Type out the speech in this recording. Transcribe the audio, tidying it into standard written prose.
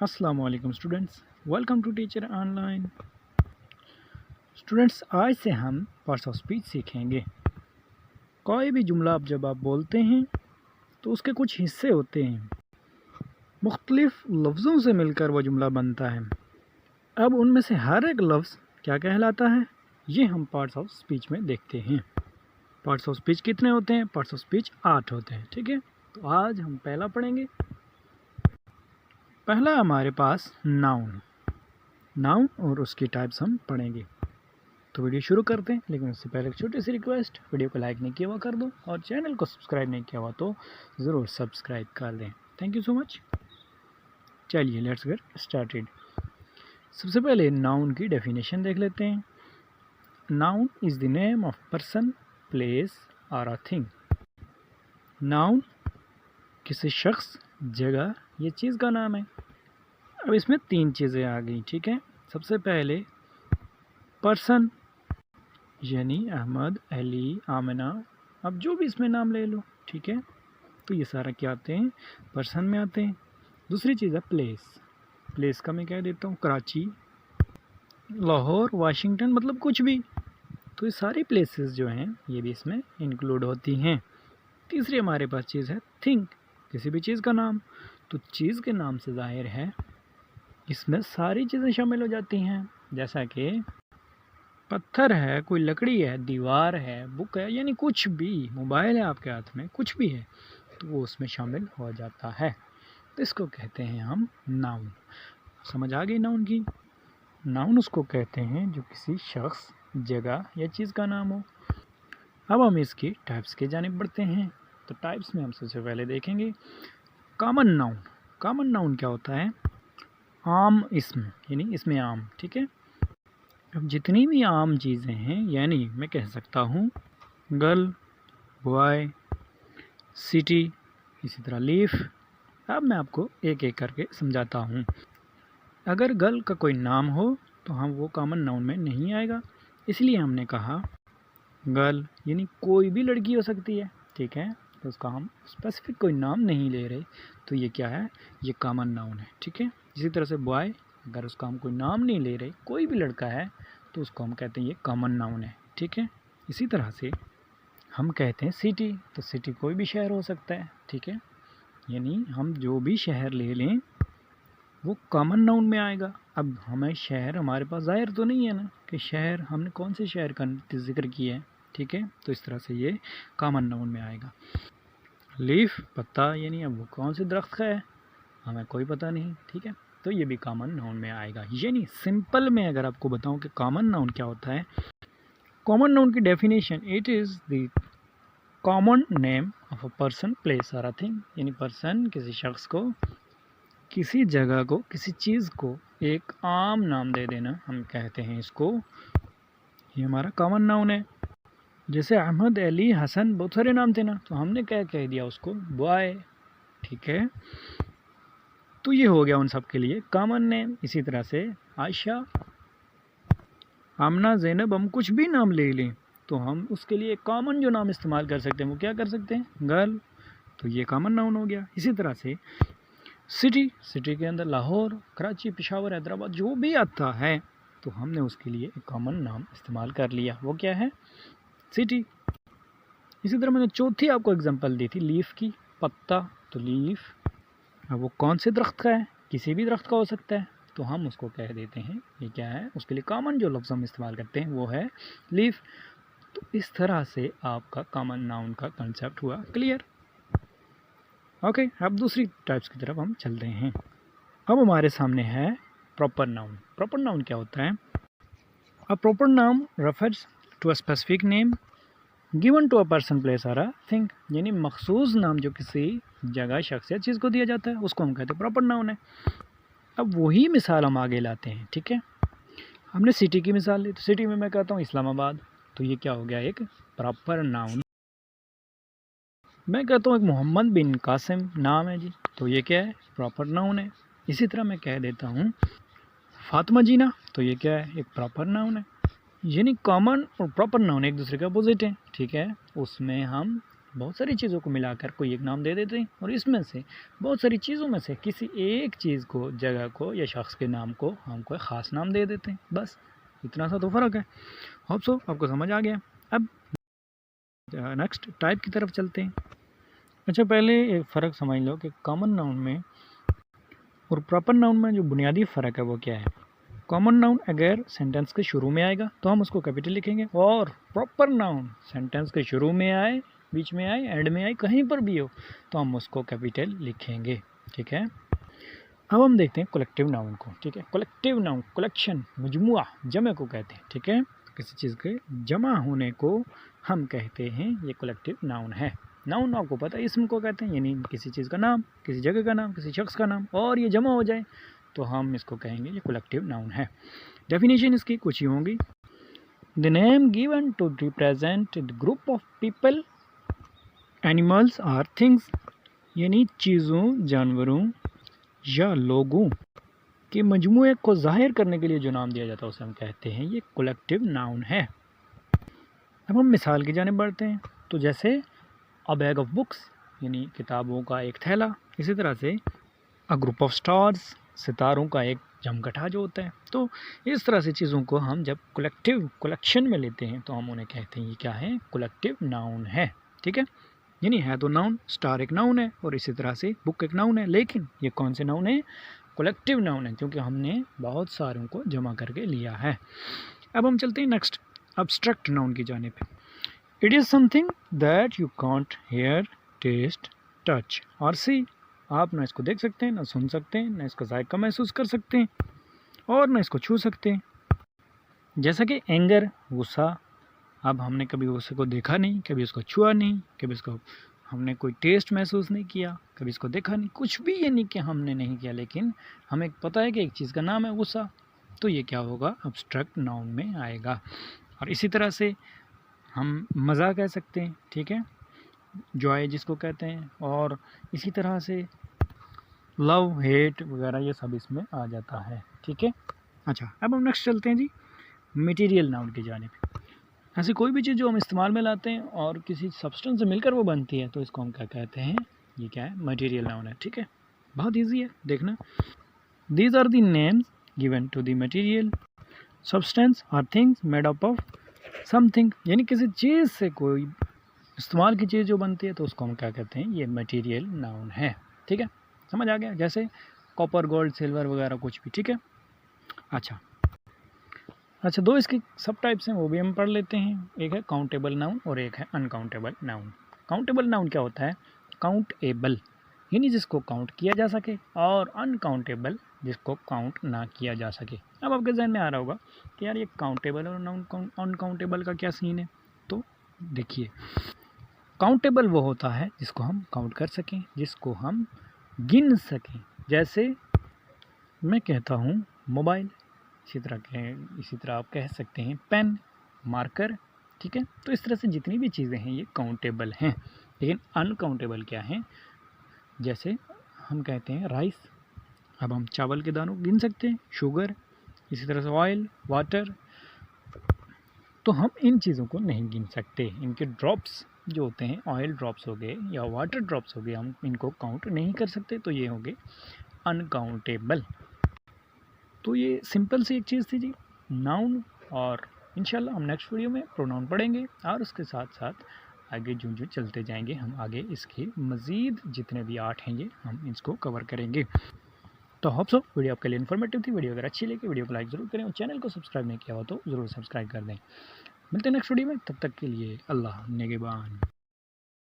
अस्सलाम वालेकुम students, welcome to teacher online. Students, आज से हम पार्ट्स ऑफ स्पीच सीखेंगे। कोई भी जुमला जब आप बोलते हैं तो उसके कुछ हिस्से होते हैं, मुख्तलिफ लफ्ज़ों से मिलकर वो जुमला बनता है। अब उनमें से हर एक लफ्ज़ क्या कहलाता है, ये हम पार्ट्स ऑफ स्पीच में देखते हैं। पार्ट्स ऑफ स्पीच कितने होते हैं? पार्ट्स ऑफ स्पीच 8 होते हैं। ठीक है, तो आज हम पहला पढ़ेंगे। पहला हमारे पास नाउन और उसकी टाइप्स हम पढ़ेंगे। तो वीडियो शुरू करते हैं, लेकिन उससे पहले एक छोटी सी रिक्वेस्ट, वीडियो को लाइक नहीं किया हुआ कर दो और चैनल को सब्सक्राइब नहीं किया हुआ तो ज़रूर सब्सक्राइब कर दें। Thank you so much. चलिए लेट्स गेट स्टार्टेड। सबसे पहले नाउन की डेफिनेशन देख लेते हैं। Noun is the name of person, place और अ थिंग। नाउन किसी शख्स, जगह या चीज़ का नाम है। अब इसमें 3 चीज़ें आ गई। ठीक है, सबसे पहले पर्सन, यानी अहमद, अली, आमिना, अब जो भी इसमें नाम ले लो। ठीक है, तो ये सारा क्या आते हैं? पर्सन में आते हैं। दूसरी चीज़ है प्लेस का मैं कह देता हूँ कराची, लाहौर, वाशिंगटन, मतलब कुछ भी। तो ये सारी प्लेसेस जो हैं ये भी इसमें इंक्लूड होती हैं। तीसरी हमारे पास चीज़ है थिंग, किसी भी चीज़ का नाम। तो चीज़ के नाम से जाहिर है इसमें सारी चीज़ें शामिल हो जाती हैं, जैसा कि पत्थर है, कोई लकड़ी है, दीवार है, बुक है, यानी कुछ भी, मोबाइल है आपके हाथ में, कुछ भी है तो वो उसमें शामिल हो जाता है। तो इसको कहते हैं हम नाउन। समझ आ गई नाउन की? नाउन उसको कहते हैं जो किसी शख्स, जगह या चीज़ का नाम हो। अब हम इसकी टाइप्स की जानिब बढ़ते हैं। तो टाइप्स में हम सबसे पहले देखेंगे कॉमन नाउन। कॉमन नाउन क्या होता है? आम इसम, यानी इसमें आम। ठीक है, अब जितनी भी आम चीज़ें हैं, यानी मैं कह सकता हूँ गर्ल, बॉय, सिटी, इसी तरह लीफ। अब मैं आपको एक एक करके समझाता हूँ। अगर गर्ल का कोई नाम हो तो हम वो कॉमन नाउन में नहीं आएगा, इसलिए हमने कहा गर्ल, यानी कोई भी लड़की हो सकती है। ठीक है, तो उसका हम स्पेसिफिक कोई नाम नहीं ले रहे, तो ये क्या है? ये कॉमन नाउन है। ठीक है, इसी तरह से बॉय, अगर उसका हम कोई नाम नहीं ले रहे, कोई भी लड़का है, तो उसको हम कहते हैं ये कॉमन नाउन है। ठीक है, इसी तरह से हम कहते हैं सिटी, तो सिटी कोई भी शहर हो सकता है। ठीक है, यानी हम जो भी शहर ले लें वो कॉमन नाउन में आएगा। अब हमें शहर हमारे पास ज़ाहिर तो नहीं है ना कि शहर, हमने कौन से शहर का जिक्र किया है। ठीक है, तो इस तरह से ये कॉमन नाउन में आएगा। लीफ, पत्ता, यानी अब वो कौन से दरख्त का है हमें कोई पता नहीं। ठीक है, तो ये भी कॉमन नाउन में आएगा। यानी सिंपल में अगर आपको बताऊं कि कॉमन नाउन क्या होता है, कॉमन नाउन की definition, it is the common name of a person, place और अ थिंग। यानी पर्सन, किसी शख्स को, किसी जगह को, किसी चीज़ को एक आम नाम दे देना, हम कहते हैं इसको, ये हमारा कॉमन नाउन है। जैसे अहमद, अली, हसन, बहुत सारे नाम थे ना, तो हमने क्या कह दिया उसको? बॉय। ठीक है, तो ये हो गया उन सब के लिए कॉमन नेम। इसी तरह से आयशा, आमना, ज़ैनब, हम कुछ भी नाम ले लें तो हम उसके लिए कॉमन जो नाम इस्तेमाल कर सकते हैं वो क्या कर सकते हैं? गर्ल। तो ये कॉमन नाउन हो गया। इसी तरह से सिटी के अंदर लाहौर, कराची, पेशावर, हैदराबाद, जो भी आता है तो हमने उसके लिए एक कॉमन नाम इस्तेमाल कर लिया, वो क्या है? सिटी। इसी तरह मैंने चौथी आपको एग्जांपल दी थी लीफ की, पत्ता, तो लीफ। अब वो कौन से दरख्त का है? किसी भी दरख्त का हो सकता है, तो हम उसको कह देते हैं ये क्या है? उसके लिए कॉमन जो लफ्ज़ हम इस्तेमाल करते हैं वो है लीफ। तो इस तरह से आपका कॉमन नाउन का कंसेप्ट हुआ क्लियर। ओके, अब दूसरी टाइप्स की तरफ हम चलते हैं। अब हमारे सामने है प्रॉपर नाउन। प्रॉपर नाउन क्या होता है? A proper noun refers to a specific name given to a person, place और अ थिंग। यानी मखसूस नाम जो किसी जगह, शख्स या चीज़ को दिया जाता है उसको हम कहते हैं प्रॉपर नाउन है। अब वही मिसाल हम आगे लाते हैं। ठीक है, हमने सिटी की मिसाल ली, तो सिटी में मैं कहता हूँ इस्लामाबाद, तो ये क्या हो गया? एक प्रॉपर नाउन। मैं कहता हूँ एक मोहम्मद बिन कासिम नाम है जी, तो ये क्या है? प्रॉपर नाउन है। इसी तरह मैं कह देता हूँ फातिमा जीना, तो ये क्या है? एक प्रॉपर नाउन है। यानी कॉमन और प्रॉपर नाउन एक दूसरे के अपोजिट हैं। ठीक है, उसमें हम बहुत सारी चीज़ों को मिलाकर कोई एक नाम दे देते हैं और इसमें से बहुत सारी चीज़ों में से किसी एक चीज़ को, जगह को या शख्स के नाम को हम कोई ख़ास नाम दे देते हैं। बस इतना सा तो फ़र्क है। होप सो आपको समझ आ गया। अब नेक्स्ट टाइप की तरफ चलते हैं। अच्छा, पहले एक फ़र्क समझ लो कि कॉमन नाउन में और प्रॉपर नाउन में जो बुनियादी फ़र्क है वो क्या है। कॉमन नाउन अगर सेंटेंस के शुरू में आएगा तो हम उसको कैपिटल लिखेंगे, और प्रॉपर नाउन सेंटेंस के शुरू में आए, बीच में आए, एंड में आए, कहीं पर भी हो तो हम उसको कैपिटल लिखेंगे। ठीक है। अब हम देखते हैं कलेक्टिव नाउन को। ठीक है। कलेक्टिव नाउन कलेक्शन, मजमुआ, जमे को कहते हैं। ठीक है। किसी चीज़ के जमा होने को हम कहते हैं, ये कलेक्टिव नाउन है। नाउन आपको पता है इसम को कहते हैं, यानी किसी चीज़ का नाम, किसी जगह का नाम, किसी शख्स का नाम, और ये जमा हो जाए तो हम इसको कहेंगे ये कलेक्टिव नाउन है। डेफिनेशन इसकी कुछ ही होंगी। The name given to represent the group of people, animals और थिंग्स, यानी चीज़ों, जानवरों या लोगों के मजमूए को जाहिर करने के लिए जो नाम दिया जाता है उसे हम कहते हैं ये कलेक्टिव नाउन है। अब हम मिसाल की जाने बढ़ते हैं। तो जैसे अ बैग ऑफ बुक्स, यानी किताबों का एक थैला। इसी तरह से अ ग्रुप ऑफ स्टार्स, सितारों का एक जमघटा जो होता है। तो इस तरह से चीज़ों को हम जब कलेक्टिव कलेक्शन में लेते हैं तो हम उन्हें कहते हैं ये क्या है, कलेक्टिव नाउन है। ठीक है। यानी है तो नाउन, स्टार एक नाउन है और इसी तरह से बुक एक नाउन है, लेकिन ये कौन से नाउन है, कलेक्टिव नाउन है, क्योंकि हमने बहुत सारों को जमा करके लिया है। अब हम चलते हैं नेक्स्ट अब्स्ट्रैक्ट नाउन की जानिब। It is something that you can't hear, taste, touch और सी। आप ना इसको देख सकते हैं, ना सुन सकते हैं, ना इसका जायका महसूस कर सकते हैं और ना इसको छू सकते हैं। जैसा कि एंगर, गुस्सा। अब हमने कभी गुस्से को देखा नहीं, कभी इसको छुआ नहीं, कभी इसको हमने कोई टेस्ट महसूस नहीं किया, कभी इसको देखा नहीं, कुछ भी ये नहीं कि हमने नहीं किया, लेकिन हमें पता है कि एक चीज़ का नाम है गुस्सा, तो ये क्या होगा, अब्स्ट्रैक्ट नाउन में आएगा। और इसी तरह से हम मज़ा कह सकते हैं। ठीक है। जॉय जिसको कहते हैं, और इसी तरह से लव, हेट वगैरह ये सब इसमें आ जाता है। ठीक है। अच्छा, अब हम नेक्स्ट चलते हैं जी मटेरियल नाउन की जानिब। ऐसी कोई भी चीज़ जो हम इस्तेमाल में लाते हैं और किसी सब्सटेंस से मिलकर वो बनती है तो इसको हम क्या कहते हैं, ये क्या है, मटेरियल नाउन है। ठीक है। बहुत ईजी है देखना। These are the names given to the material substance और things made up of something, यानी किसी चीज़ से कोई इस्तेमाल की चीज़ जो बनती है तो उसको हम क्या कहते हैं, ये मटेरियल नाउन है। ठीक है। समझ आ गया। जैसे कॉपर, गोल्ड, सिल्वर वगैरह कुछ भी। ठीक है। अच्छा, दो इसकी सब टाइप्स हैं वो भी हम पढ़ लेते हैं। एक है काउंटेबल नाउन और एक है अनकाउंटेबल नाउन। काउंटेबल नाउन क्या होता है, काउंटेबल यानी जिसको काउंट किया जा सके, और अनकाउंटेबल जिसको काउंट ना किया जा सके। अब आपके जहन में आ रहा होगा कि यार ये काउंटेबल और अनकाउंटेबल का क्या सीन है। तो देखिए, काउंटेबल वो होता है जिसको हम काउंट कर सकें, जिसको हम गिन सकें। जैसे मैं कहता हूँ मोबाइल, इसी तरह आप कह सकते हैं पेन, मार्कर। ठीक है। तो इस तरह से जितनी भी चीज़ें हैं ये काउंटेबल हैं। लेकिन अनकाउंटेबल क्या हैं, जैसे हम कहते हैं राइस, अब हम चावल के दानों गिन सकते हैं, शुगर, इसी तरह से ऑयल, वाटर, तो हम इन चीज़ों को नहीं गिन सकते। इनके ड्रॉप्स जो होते हैं, ऑयल ड्रॉप्स हो गए या वाटर ड्रॉप्स हो गए, हम इनको काउंट नहीं कर सकते, तो ये हो गए अनकाउंटेबल। तो ये सिंपल सी एक चीज़ थी जी, नाउन। और इंशाल्लाह हम नेक्स्ट वीडियो में प्रोनाउन पढ़ेंगे और उसके साथ साथ आगे जो चलते जाएंगे हम आगे इसके मज़ीद जितने भी आर्ट हैं ये हम इसको कवर करेंगे। तो होप सो वीडियो आपके लिए इन्फॉर्मेटिव थी। वीडियो अगर अच्छी लगी वीडियो को लाइक ज़रूर करें और चैनल को सब्सक्राइब नहीं किया हो तो ज़रूर सब्सक्राइब कर दें। मिलते हैं नेक्स्ट वीडियो में, तब तक के लिए अल्लाह निगहबान।